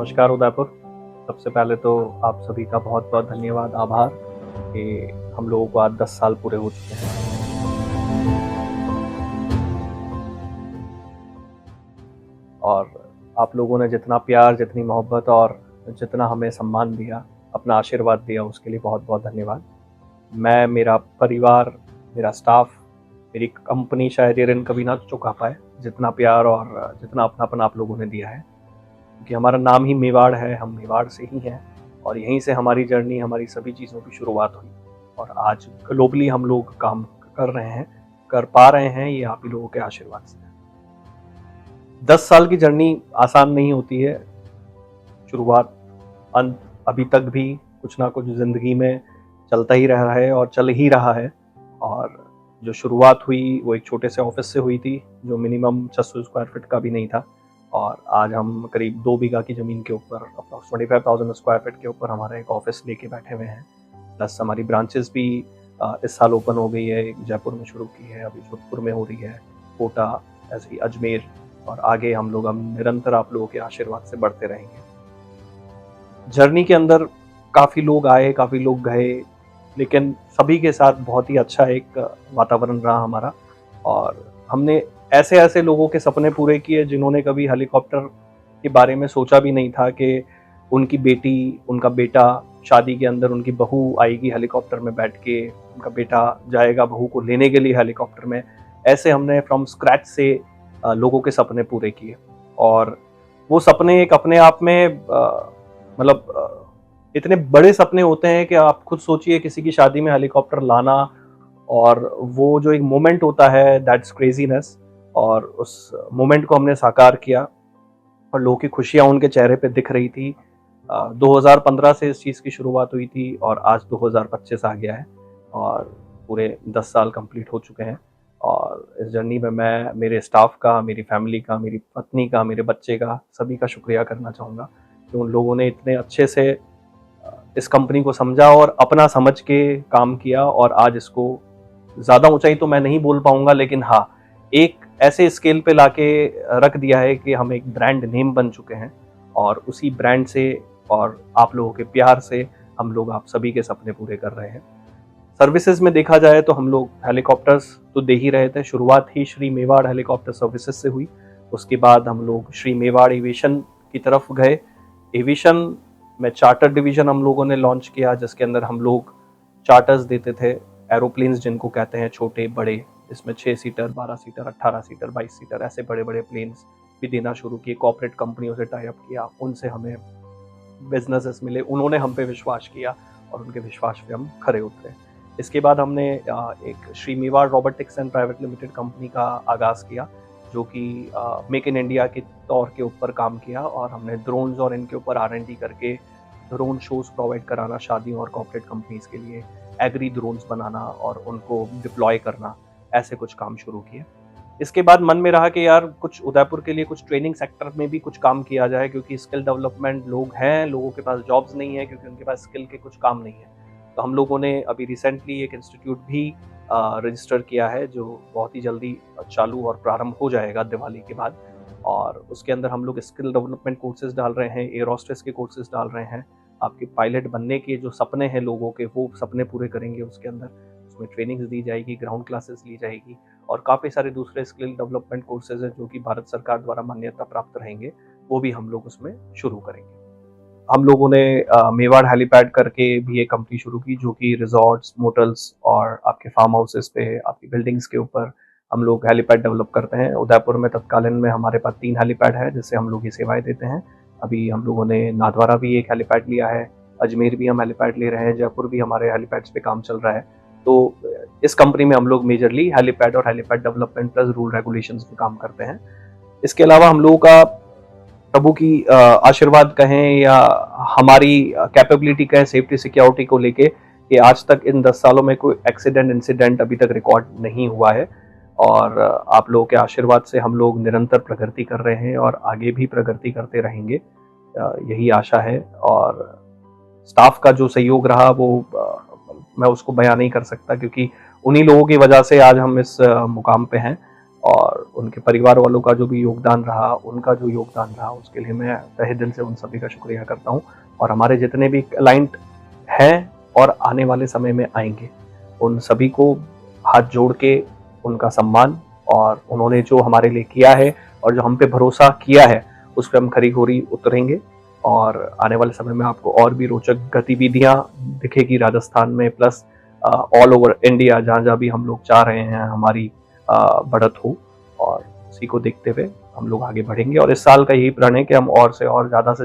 नमस्कार उदयपुर। सबसे पहले तो आप सभी का बहुत-बहुत धन्यवाद, आभार कि हम लोगों को आज 10 साल पूरे हो चुके हैं। और आप लोगों ने जितना प्यार, जितनी मोहब्बत और जितना हमें सम्मान दिया, अपना आशीर्वाद दिया, उसके लिए बहुत-बहुत धन्यवाद। मैं, मेरा परिवार, मेरा स्टाफ, मेरी कंपनी शायद ये ऋण कभी ना चुका पाए, जितना प्यार और जितना अपनापन आप लोगों ने दिया है। क्योंकि हमारा नाम ही मेवाड़ है, हम मेवाड़ से ही हैं और यहीं से हमारी जर्नी, हमारी सभी चीज़ों की शुरुआत हुई और आज ग्लोबली हम लोग काम कर रहे हैं, कर पा रहे हैं, ये आप ही लोगों के आशीर्वाद से। 10 साल की जर्नी आसान नहीं होती है, शुरुआत, अंत, अभी तक भी कुछ ना कुछ ज़िंदगी में चलता ही रहा है और चल ही रहा है। और जो शुरुआत हुई वो एक छोटे से ऑफिस से हुई थी, जो मिनिमम 600 स्क्वायर फीट का भी नहीं था और आज हम करीब 2 बीघा की ज़मीन के ऊपर अप्रॉक्स 25,000 स्क्वायर फीट के ऊपर हमारा एक ऑफिस लेके बैठे हुए हैं। प्लस हमारी ब्रांचेस भी इस साल ओपन हो गई है, एक जयपुर में शुरू की है, अभी जोधपुर में हो रही है, कोटा, ऐसे ही अजमेर, और आगे हम लोग निरंतर आप लोगों के आशीर्वाद से बढ़ते रहेंगे। जर्नी के अंदर काफ़ी लोग आए, काफ़ी लोग गए, लेकिन सभी के साथ बहुत ही अच्छा एक वातावरण रहा हमारा। और हमने ऐसे ऐसे लोगों के सपने पूरे किए जिन्होंने कभी हेलीकॉप्टर के बारे में सोचा भी नहीं था कि उनकी बेटी, उनका बेटा शादी के अंदर उनकी बहू आएगी हेलीकॉप्टर में बैठ के, उनका बेटा जाएगा बहू को लेने के लिए हेलीकॉप्टर में। ऐसे हमने फ्रॉम स्क्रैच से लोगों के सपने पूरे किए और वो सपने एक अपने आप में मतलब इतने बड़े सपने होते हैं कि आप खुद सोचिए किसी की शादी में हेलीकॉप्टर लाना और वो जो एक मोमेंट होता है, दैट्स क्रेजीनेस। और उस मोमेंट को हमने साकार किया और लोगों की खुशियां उनके चेहरे पे दिख रही थी। 2015 से इस चीज़ की शुरुआत हुई थी और आज 2025 आ गया है और पूरे 10 साल कंप्लीट हो चुके हैं। और इस जर्नी में मैं मेरे स्टाफ का, मेरी फैमिली का, मेरी पत्नी का, मेरे बच्चे का, सभी का शुक्रिया करना चाहूँगा कि उन लोगों ने इतने अच्छे से इस कंपनी को समझा और अपना समझ के काम किया और आज इसको ज़्यादा ऊंचाई तो मैं नहीं बोल पाऊंगा, लेकिन हाँ, एक ऐसे स्केल पे लाके रख दिया है कि हम एक ब्रांड नेम बन चुके हैं और उसी ब्रांड से और आप लोगों के प्यार से हम लोग आप सभी के सपने पूरे कर रहे हैं। सर्विसेज में देखा जाए तो हम लोग हेलीकॉप्टर्स तो दे ही रहे थे। शुरुआत ही श्री मेवाड़ हेलीकॉप्टर सर्विसेज से हुई, उसके बाद हम लोग श्री मेवाड़ एविएशन की तरफ गए। एविएशन में चार्टर डिवीजन हम लोगों ने लॉन्च किया, जिसके अंदर हम लोग चार्टर्स देते थे, एरोप्लेन्स जिनको कहते हैं, छोटे बड़े, इसमें 6 सीटर, 12 सीटर, 18 सीटर, 22 सीटर, ऐसे बड़े बड़े प्लेन्स भी देना शुरू किए। कॉर्पोरेट कंपनियों से टाई अप किया, उनसे हमें बिजनेसेस मिले, उन्होंने हम पे विश्वास किया और उनके विश्वास पे हम खरे उतरे। इसके बाद हमने एक Shri Mewar robotics and private limited company का आगाज़ किया, जो कि मेक इन इंडिया के तौर के ऊपर काम किया और हमने ड्रोन्स और इनके ऊपर R&D करके ड्रोन शोज़ प्रोवाइड कराना शादियों और कॉर्पोरेट कंपनीज़ के लिए, एग्री ड्रोन्स बनाना और उनको डिप्लॉय करना, ऐसे कुछ काम शुरू किए। इसके बाद मन में रहा कि यार कुछ उदयपुर के लिए कुछ ट्रेनिंग सेक्टर में भी कुछ काम किया जाए, क्योंकि स्किल डेवलपमेंट लोग हैं, लोगों के पास जॉब्स नहीं है क्योंकि उनके पास स्किल के कुछ काम नहीं है। तो हम लोगों ने अभी रिसेंटली एक इंस्टीट्यूट भी रजिस्टर किया है, जो बहुत ही जल्दी चालू और प्रारंभ हो जाएगा दिवाली के बाद। और उसके अंदर हम लोग स्किल डेवलपमेंट कोर्सेज डाल रहे हैं, एयर होस्टेस के कोर्सेज डाल रहे हैं, आपके पायलट बनने के जो सपने हैं लोगों के, वो सपने पूरे करेंगे उसके अंदर। उसमें ट्रेनिंग्स दी जाएगी, ग्राउंड क्लासेस ली जाएगी और काफ़ी सारे दूसरे स्किल डेवलपमेंट कोर्सेज हैं जो कि भारत सरकार द्वारा मान्यता प्राप्त रहेंगे, वो भी हम लोग उसमें शुरू करेंगे। हम लोगों ने मेवाड़ हेलीपैड करके भी एक कंपनी शुरू की, जो कि रिजॉर्ट्स, मोटल्स और आपके फार्म हाउसेस पे, आपकी बिल्डिंग्स के ऊपर हम लोग हेलीपैड डेवलप करते हैं। उदयपुर में तत्कालीन में हमारे पास 3 हेलीपैड है, जिससे हम लोग ये सेवाएं देते हैं। अभी हम लोगों ने नाथद्वारा भी एक हेलीपैड लिया है, अजमेर भी हम हेलीपैड ले रहे हैं, जयपुर भी हमारे हेलीपैड्स पे काम चल रहा है। तो इस कंपनी में हम लोग मेजरली हेलीपैड और helipad development plus rule regulations पे काम करते हैं। इसके अलावा हम लोगों का प्रभु की आशीर्वाद कहें या हमारी कैपेबिलिटी कहें सेफ्टी सिक्योरिटी को लेके, कि आज तक इन 10 सालों में कोई एक्सीडेंट इंसिडेंट अभी तक रिकॉर्ड नहीं हुआ है। और आप लोगों के आशीर्वाद से हम लोग निरंतर प्रगति कर रहे हैं और आगे भी प्रगति करते रहेंगे, यही आशा है। और स्टाफ का जो सहयोग रहा वो मैं उसको बयान नहीं कर सकता, क्योंकि उन्हीं लोगों की वजह से आज हम इस मुकाम पे हैं और उनके परिवार वालों का जो भी योगदान रहा, उनका जो योगदान रहा, उसके लिए मैं तहे दिल से उन सभी का शुक्रिया करता हूँ। और हमारे जितने भी क्लाइंट हैं और आने वाले समय में आएंगे, उन सभी को हाथ जोड़ के उनका सम्मान, और उन्होंने जो हमारे लिए किया है और जो हम पे भरोसा किया है, उस पर हम खरी खोरी उतरेंगे। और आने वाले समय में आपको और भी रोचक गतिविधियां दिखेगी राजस्थान में, प्लस ऑल ओवर इंडिया, जहाँ जहाँ भी हम लोग चाह रहे हैं हमारी बढ़त हो। और उसी को देखते हुए हम लोग आगे बढ़ेंगे। और इस साल का यही प्रण है कि हम और से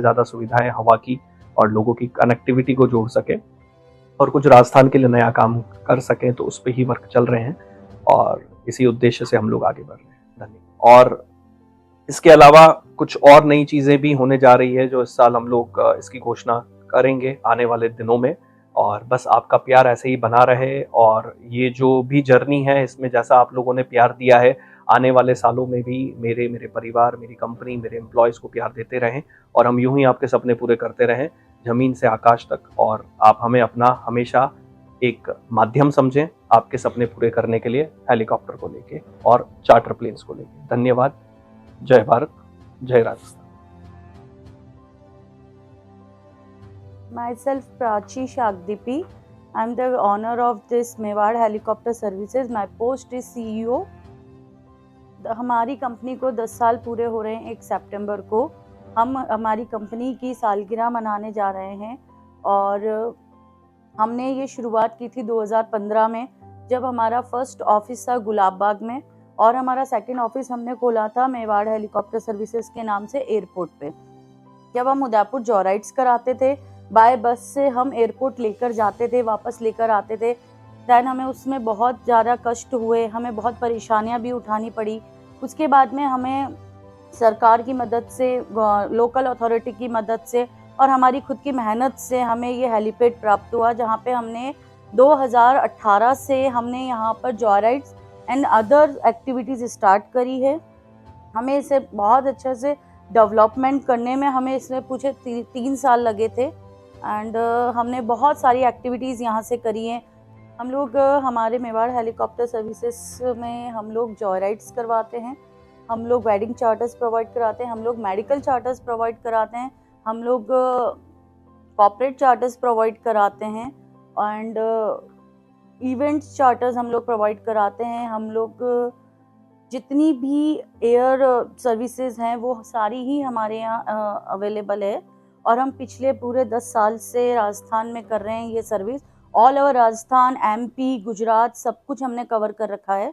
ज़्यादा सुविधाएं हवा की और लोगों की कनेक्टिविटी को जोड़ सकें और कुछ राजस्थान के लिए नया काम कर सकें। तो उस पर ही वर्क चल रहे हैं और इसी उद्देश्य से हम लोग आगे बढ़ रहे हैं। धन्यवाद। और इसके अलावा कुछ और नई चीज़ें भी होने जा रही है जो इस साल हम लोग इसकी घोषणा करेंगे आने वाले दिनों में। और बस आपका प्यार ऐसे ही बना रहे, और ये जो भी जर्नी है इसमें जैसा आप लोगों ने प्यार दिया है, आने वाले सालों में भी मेरे परिवार, मेरी कंपनी, मेरे एम्प्लॉयज़ को प्यार देते रहें और हम यूं ही आपके सपने पूरे करते रहें ज़मीन से आकाश तक। और आप हमें अपना हमेशा एक माध्यम समझें आपके सपने पूरे करने के लिए, हेलीकॉप्टर को लेके और चार्टर प्लेन्स को लेके। धन्यवाद। जय भारत, जय Rajasthan. Myself Prachi Shakdipi. I'm the owner of this Mewad Helicopter Services. My post is CEO. हमारी कंपनी को 10 साल पूरे हो रहे हैं 1 सितंबर को। हम हमारी कंपनी की सालगिरह मनाने जा रहे हैं और हमने ये शुरुआत की थी 2015 में, जब हमारा फर्स्ट ऑफिस था गुलाब बाग में, और हमारा सेकंड ऑफिस हमने खोला था मेवाड़ हेलीकॉप्टर सर्विसेज के नाम से एयरपोर्ट पे। जब हम उदयपुर जॉयराइड्स कराते थे, बाय बस से हम एयरपोर्ट लेकर जाते थे, वापस लेकर आते थे। दैन हमें उसमें बहुत ज़्यादा कष्ट हुए, हमें बहुत परेशानियां भी उठानी पड़ी। उसके बाद में हमें सरकार की मदद से, लोकल अथॉरिटी की मदद से और हमारी खुद की मेहनत से हमें ये हेलीपैड प्राप्त हुआ, जहाँ पे हमने 2018 से हमने यहाँ पर जॉयराइड्स एंड अदर एक्टिविटीज़ स्टार्ट करी है। हमें इसे बहुत अच्छे से डेवलपमेंट करने में हमें इसमें पूछे 3 साल लगे थे एंड हमने बहुत सारी एक्टिविटीज़ यहाँ से करी हैं। हम लोग हमारे मेवाड़ हेलीकॉप्टर सर्विसेज में हम लोग जॉयराइड्स करवाते हैं, हम लोग वेडिंग चार्टर्स प्रोवाइड कराते हैं, हम लोग मेडिकल चार्टर्स प्रोवाइड कराते हैं, हम लोग कॉर्पोरेट चार्टर्स प्रोवाइड कराते हैं एंड इवेंट्स चार्टर्स हम लोग प्रोवाइड कराते हैं। हम लोग जितनी भी एयर सर्विसेज हैं वो सारी ही हमारे यहाँ अवेलेबल है और हम पिछले पूरे 10 साल से राजस्थान में कर रहे हैं ये service. All over Rajasthan, MP, Gujarat सब कुछ हमने कवर कर रखा है।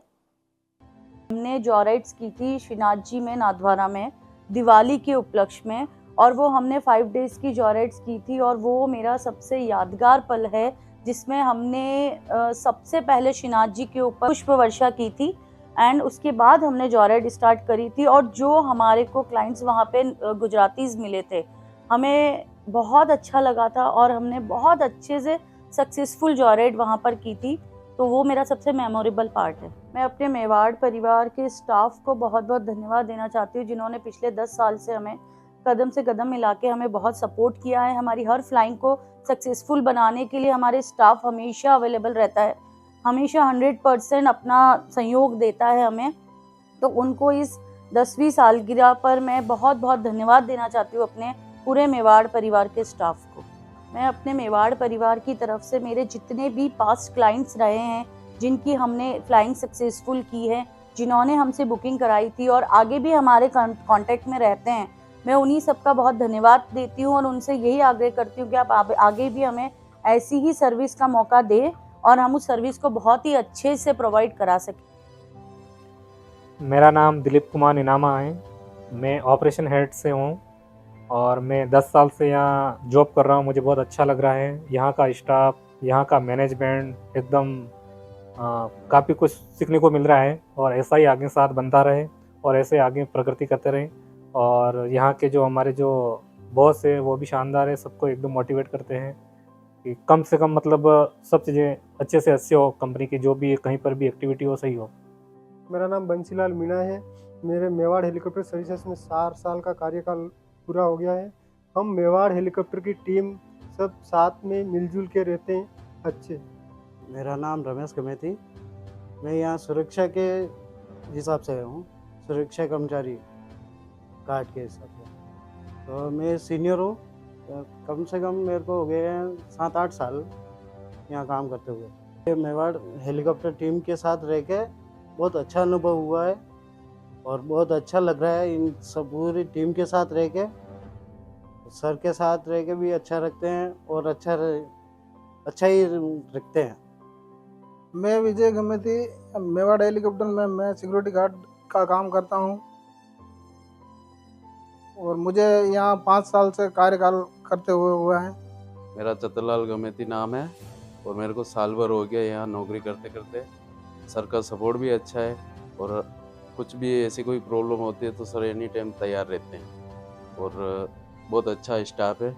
हमने जॉयराइड्स की थी श्रीनाथ जी में, नाथद्वारा में, दिवाली के उपलक्ष्य में, और वो हमने 5 डेज़ की जॉयराइड्स की थी और वो मेरा सबसे यादगार पल है, जिसमें हमने सबसे पहले श्रीनाथ जी के ऊपर पुष्प वर्षा की थी एंड उसके बाद हमने जॉयराइड स्टार्ट करी थी। और जो हमारे को क्लाइंट्स वहाँ पे गुजरातीज़ मिले थे, हमें बहुत अच्छा लगा था और हमने बहुत अच्छे से सक्सेसफुल जॉयराइड वहाँ पर की थी। तो वो मेरा सबसे मेमोरेबल पार्ट है। मैं अपने मेवाड़ परिवार के स्टाफ को बहुत बहुत धन्यवाद देना चाहती हूँ, जिन्होंने पिछले 10 साल से हमें कदम से कदम मिला के हमें बहुत सपोर्ट किया है। हमारी हर फ्लाइंग को सक्सेसफुल बनाने के लिए हमारे स्टाफ हमेशा अवेलेबल रहता है, हमेशा 100% अपना सहयोग देता है हमें। तो उनको इस 10वीं सालगिरह पर मैं बहुत बहुत धन्यवाद देना चाहती हूँ अपने पूरे मेवाड़ परिवार के स्टाफ को। मैं अपने मेवाड़ परिवार की तरफ से मेरे जितने भी पास्ट क्लाइंट्स रहे हैं, जिनकी हमने फ्लाइंग सक्सेसफुल की है, जिन्होंने हमसे बुकिंग कराई थी और आगे भी हमारे कांटेक्ट में रहते हैं, मैं उन्हीं सबका बहुत धन्यवाद देती हूँ और उनसे यही आग्रह करती हूँ कि आप आगे भी हमें ऐसी ही सर्विस का मौका दें और हम उस सर्विस को बहुत ही अच्छे से प्रोवाइड करा सकें। मेरा नाम दिलीप कुमार निनामा है। मैं ऑपरेशन हेड से हूँ और मैं 10 साल से यहाँ जॉब कर रहा हूँ। मुझे बहुत अच्छा लग रहा है। यहाँ का स्टाफ, यहाँ का मैनेजमेंट एकदम काफ़ी कुछ सीखने को मिल रहा है और ऐसा ही आगे साथ बनता रहे और ऐसे आगे प्रगति करते रहे। और यहाँ के जो हमारे जो बॉस है वो भी शानदार है, सबको एकदम मोटिवेट करते हैं कि कम से कम मतलब सब चीज़ें अच्छे से अच्छे हो, कंपनी की जो भी कहीं पर भी एक्टिविटी हो सही हो। मेरा नाम बंसीलाल मीणा है। मेरे मेवाड़ हेलीकॉप्टर सर्विसेज में 4 साल का कार्यकाल पूरा हो गया है। हम मेवाड़ हेलीकॉप्टर की टीम सब साथ में मिलजुल के रहते हैं अच्छे। मेरा नाम रमेश कमेती। मैं यहाँ सुरक्षा के हिसाब से हूँ, सुरक्षा कर्मचारी कार्ड के हिसाब से। तो मैं सीनियर हूँ, कम से कम मेरे को हो गए हैं 7-8 साल यहाँ काम करते हुए। ये मेवाड़ हेलीकॉप्टर टीम के साथ रह के बहुत अच्छा अनुभव हुआ है और बहुत अच्छा लग रहा है इन सब पूरी टीम के साथ रह के। सर के साथ रह के भी अच्छा रखते हैं और अच्छा ही रखते हैं। मैं विजय गमेती, मेवाड़ हेलीकॉप्टर में मैं सिक्योरिटी गार्ड का काम करता हूं और मुझे यहाँ 5 साल से कार्यकाल करते हुए हुआ है। मेरा चतुरलाल गमेती नाम है और मेरे को साल भर हो गया यहाँ नौकरी करते करते। सर का सपोर्ट भी अच्छा है और कुछ भी ऐसी कोई प्रॉब्लम होती है तो सर एनी टाइम तैयार रहते हैं और बहुत अच्छा स्टाफ है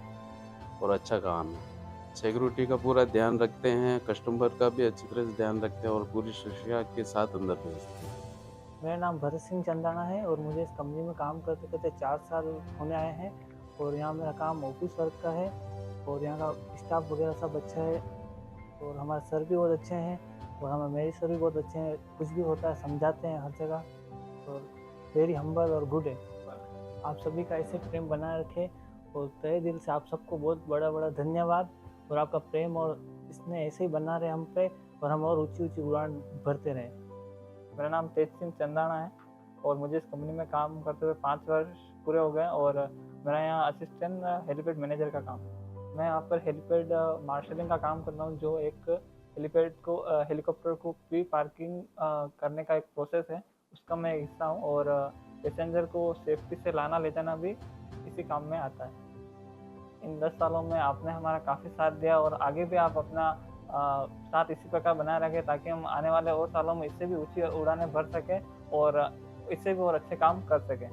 और अच्छा काम है। सिक्योरिटी का पूरा ध्यान रखते हैं, कस्टमर का भी अच्छी तरह से ध्यान रखते हैं और पूरी सुरक्षा के साथ अंदर भेजते हैं। मेरा नाम भरत सिंह चंदाना है और मुझे इस कंपनी में काम करते करते 4 साल होने आए हैं और यहाँ मेरा काम ऑफिस वर्क का है और यहाँ का स्टाफ वगैरह सब अच्छा है और हमारे सर भी बहुत अच्छे हैं और मेरे सर भी बहुत अच्छे हैं। कुछ भी होता है समझाते हैं हर जगह और वेरी हम्बल और गुड है। आप सभी का ऐसे प्रेम बनाए रखें और तहे दिल से आप सबको बहुत बड़ा बड़ा धन्यवाद और आपका प्रेम और इसने ऐसे ही बना रहे हम पे और हम और ऊंची ऊंची उड़ान भरते रहें। मेरा नाम तेज सिंह चंदाना है और मुझे इस कंपनी में काम करते हुए 5 वर्ष पूरे हो गए और मेरा यहाँ असिस्टेंट हेलीपैड मैनेजर का काम। मैं यहाँ पर हेलीपैड मार्शलिंग का काम करता हूँ, जो एक हेलीपैड को हेलीकॉप्टर को प्री पार्किंग करने का एक प्रोसेस है, उसका मैं हिस्सा हूँ और पैसेंजर को सेफ्टी से लाना ले जाना भी इसी काम में आता है। इन 10 सालों में आपने हमारा काफ़ी साथ दिया और आगे भी आप अपना साथ इसी प्रकार बनाए रखें ताकि हम आने वाले और सालों में इससे भी ऊंची उड़ानें भर सकें और इससे भी और अच्छे काम कर सकें।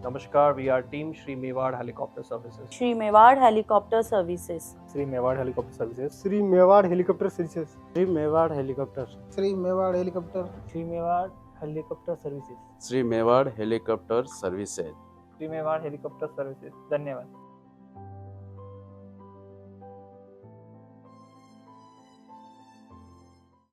नमस्कार, we are team Shri Mewar helicopter services. Shri Mewar helicopter services. Shri Mewar helicopter services. Shri Mewar helicopter services. Shri Mewar helicopter. Shri Mewar helicopter. Shri Mewar helicopter services. Shri Mewar helicopter services. Shri Mewar helicopter services. धन्यवाद।